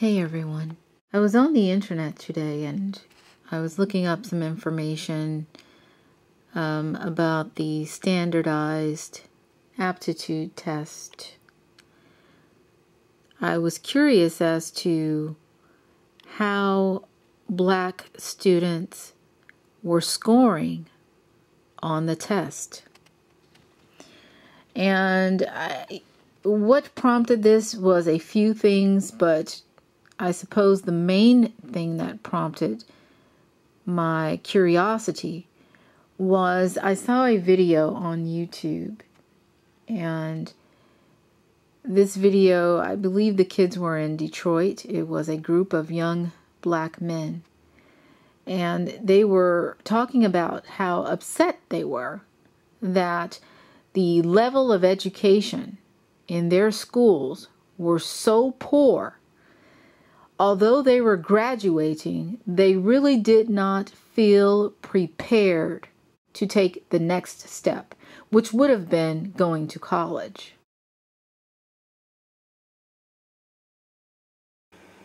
Hey everyone. I was on the internet today and I was looking up some information about the standardized aptitude test. I was curious as to how Black students were scoring on the test. And what prompted this was a few things, but I suppose the main thing that prompted my curiosity was I saw a video on YouTube, and this video, I believe the kids were in Detroit. It was a group of young Black men, and they were talking about how upset they were that the level of education in their schools were so poor. Although they were graduating, they really did not feel prepared to take the next step, which would have been going to college.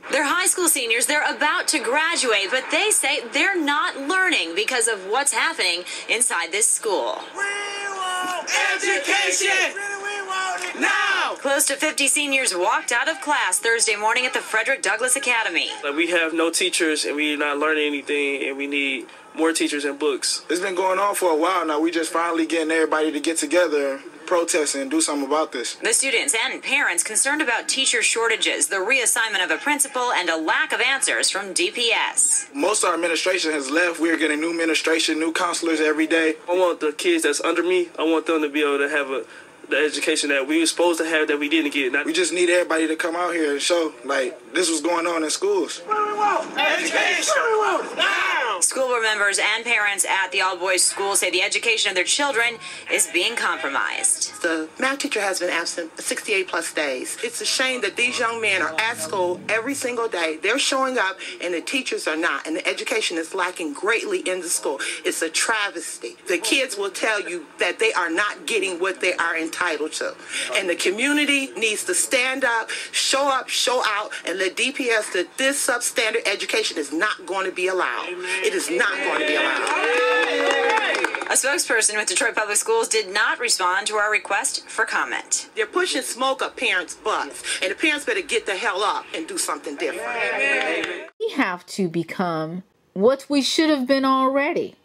They're high school seniors, they're about to graduate, but they say they're not learning because of what's happening inside this school. We want education! We want it now! Close to 50 seniors walked out of class Thursday morning at the Frederick Douglass Academy. We have no teachers and we're not learning anything, and we need more teachers and books. It's been going on for a while now. We just finally getting everybody to get together, protest, and do something about this. The students and parents concerned about teacher shortages, the reassignment of a principal, and a lack of answers from DPS. Most of our administration has left. We're getting new administration, new counselors every day. I want the kids that's under me, I want them to be able to have the education that we were supposed to have that we didn't get. We just need everybody to come out here and show, this was going on in schools. What do we want? Education! What do we want? Now! School board members and parents at the all-boys school say the education of their children is being compromised. The math teacher has been absent 68 plus days. It's a shame that these young men are at school every single day. They're showing up and the teachers are not, and the education is lacking greatly in the school. It's a travesty. The kids will tell you that they are not getting what they are entitled to. And the community needs to stand up, show out, and let DPS that this substandard education is not going to be allowed. It is not going to be allowed. A spokesperson with Detroit Public Schools did not respond to our request for comment. They're pushing smoke up parents' butts, and the parents better get the hell up and do something different. We have to become what we should have been already,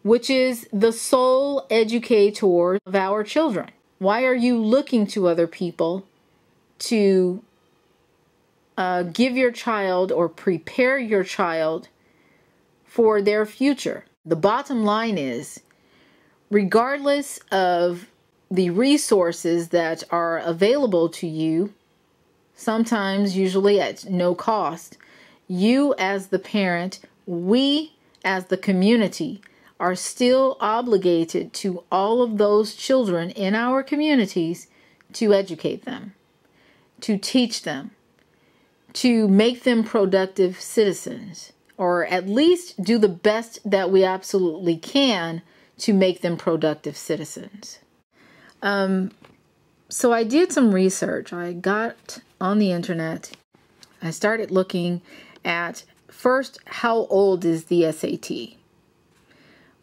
which is the sole educator of our children. Why are you looking to other people to give your child or prepare your child for their future? The bottom line is, regardless of the resources that are available to you, sometimes usually at no cost, you as the parent, we as the community are still obligated to all of those children in our communities to educate them, to teach them, to make them productive citizens, or at least do the best that we absolutely can to make them productive citizens. So I did some research. I got on the internet. I started looking at, first, how old is the SAT?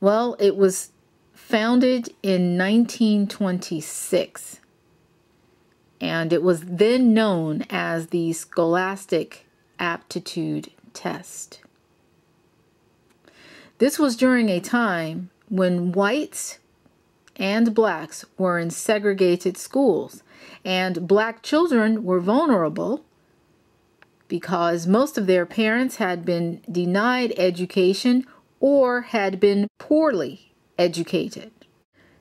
Well, it was founded in 1926, and it was then known as the Scholastic Aptitude Test. This was during a time when whites and blacks were in segregated schools, and black children were vulnerable because most of their parents had been denied education or had been poorly educated.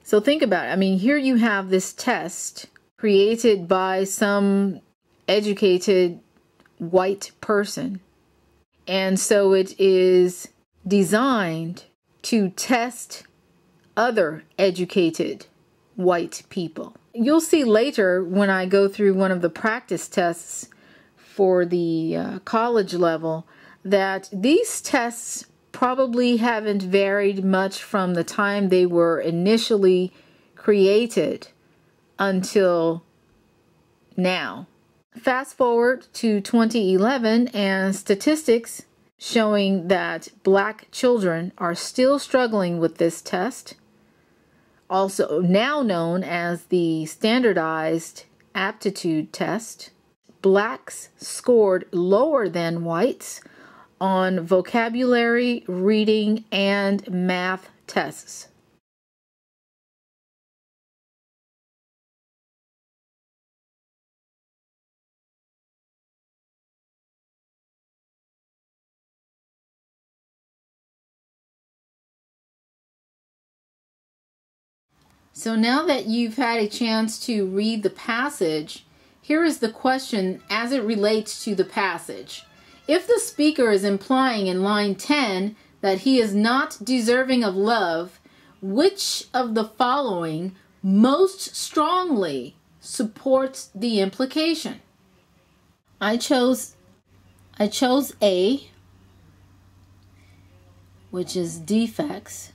So think about it. I mean, here you have this test created by some educated white person. And so it is designed to test other educated white people. You'll see later when I go through one of the practice tests for the college level that these tests probably haven't varied much from the time they were initially created until now. Fast forward to 2011 and statistics showing that black children are still struggling with this test, also now known as the standardized aptitude test. Blacks scored lower than whites on vocabulary, reading, and math tests. So now that you've had a chance to read the passage, here is the question as it relates to the passage. If the speaker is implying in line 10 that he is not deserving of love, which of the following most strongly supports the implication? I chose A, which is defects.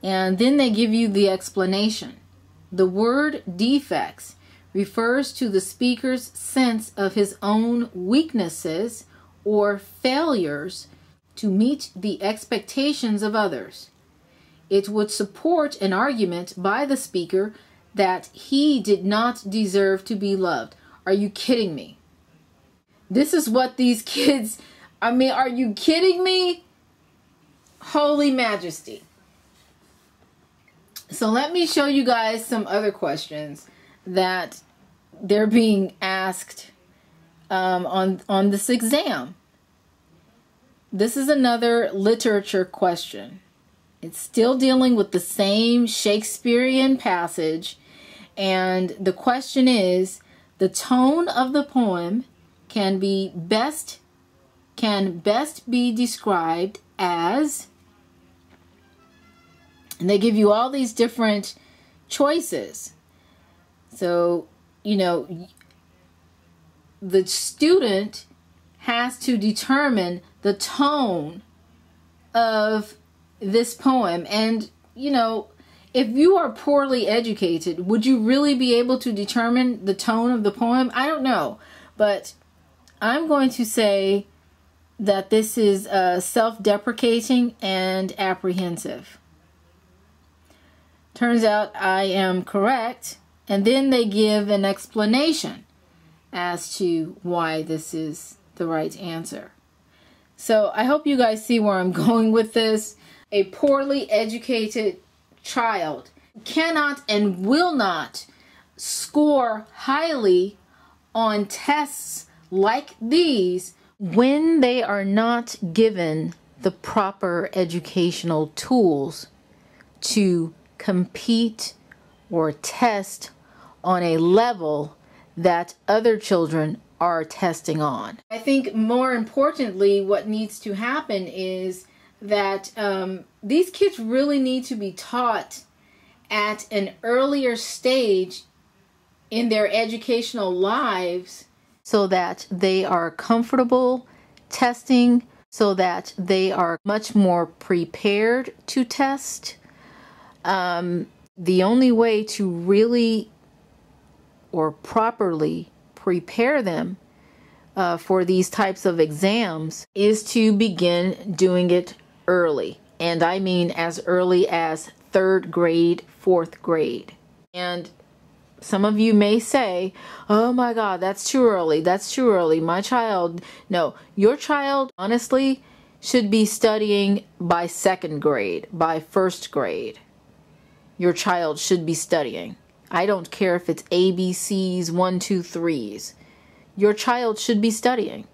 And then they give you the explanation. The word defects refers to the speaker's sense of his own weaknesses or failures to meet the expectations of others. It would support an argument by the speaker that he did not deserve to be loved. Are you kidding me? This is what these kids, are you kidding me? Holy majesty. So let me show you guys some other questions that they're being asked on this exam. This is another literature question. It's still dealing with the same Shakespearean passage, and the question is, the tone of the poem can best be described as... And they give you all these different choices. So, the student has to determine the tone of this poem. And, if you are poorly educated, would you really be able to determine the tone of the poem? I don't know. But I'm going to say that this is self-deprecating and apprehensive. Turns out I am correct, and then they give an explanation as to why this is the right answer. So I hope you guys see where I'm going with this. A poorly educated child cannot and will not score highly on tests like these when they are not given the proper educational tools to compete or test on a level that other children are testing on. I think more importantly, what needs to happen is that these kids really need to be taught at an earlier stage in their educational lives so that they are comfortable testing, so that they are much more prepared to test. The only way to really or properly prepare them for these types of exams is to begin doing it early. And I mean as early as 3rd grade, 4th grade. And some of you may say, oh my God, that's too early. That's too early. My child, no, your child honestly should be studying by 2nd grade, by 1st grade. Your child should be studying. I don't care if it's ABCs, 1, 2, 3s. Your child should be studying.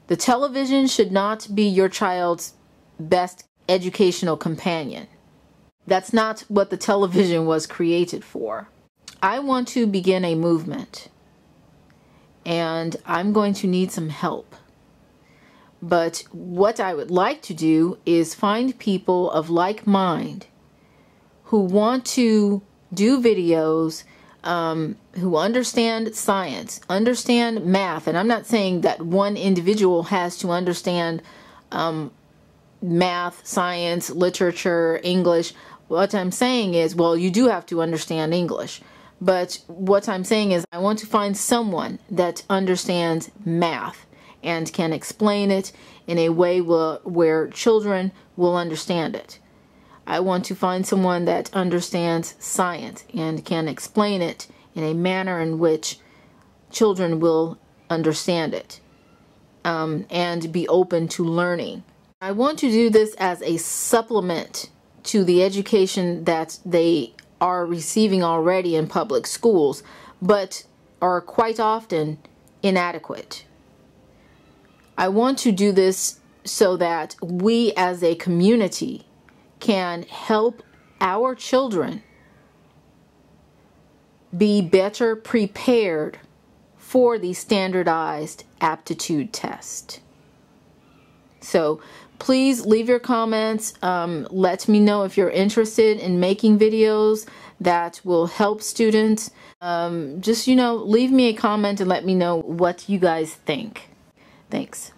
The television should not be your child's best educational companion. That's not what the television was created for. I want to begin a movement, and I'm going to need some help. But what I would like to do is find people of like mind who want to do videos, who understand science, understand math. And I'm not saying that one individual has to understand math, science, literature, English. What I'm saying is, well, you do have to understand English. But what I'm saying is I want to find someone that understands math and can explain it in a way where children will understand it. I want to find someone that understands science and can explain it in a manner in which children will understand it and be open to learning. I want to do this as a supplement to the education that they are receiving already in public schools, but are quite often inadequate. I want to do this so that we as a community can help our children be better prepared for the standardized aptitude test. So please leave your comments. Let me know if you're interested in making videos that will help students. Just, leave me a comment and let me know what you guys think. Thanks.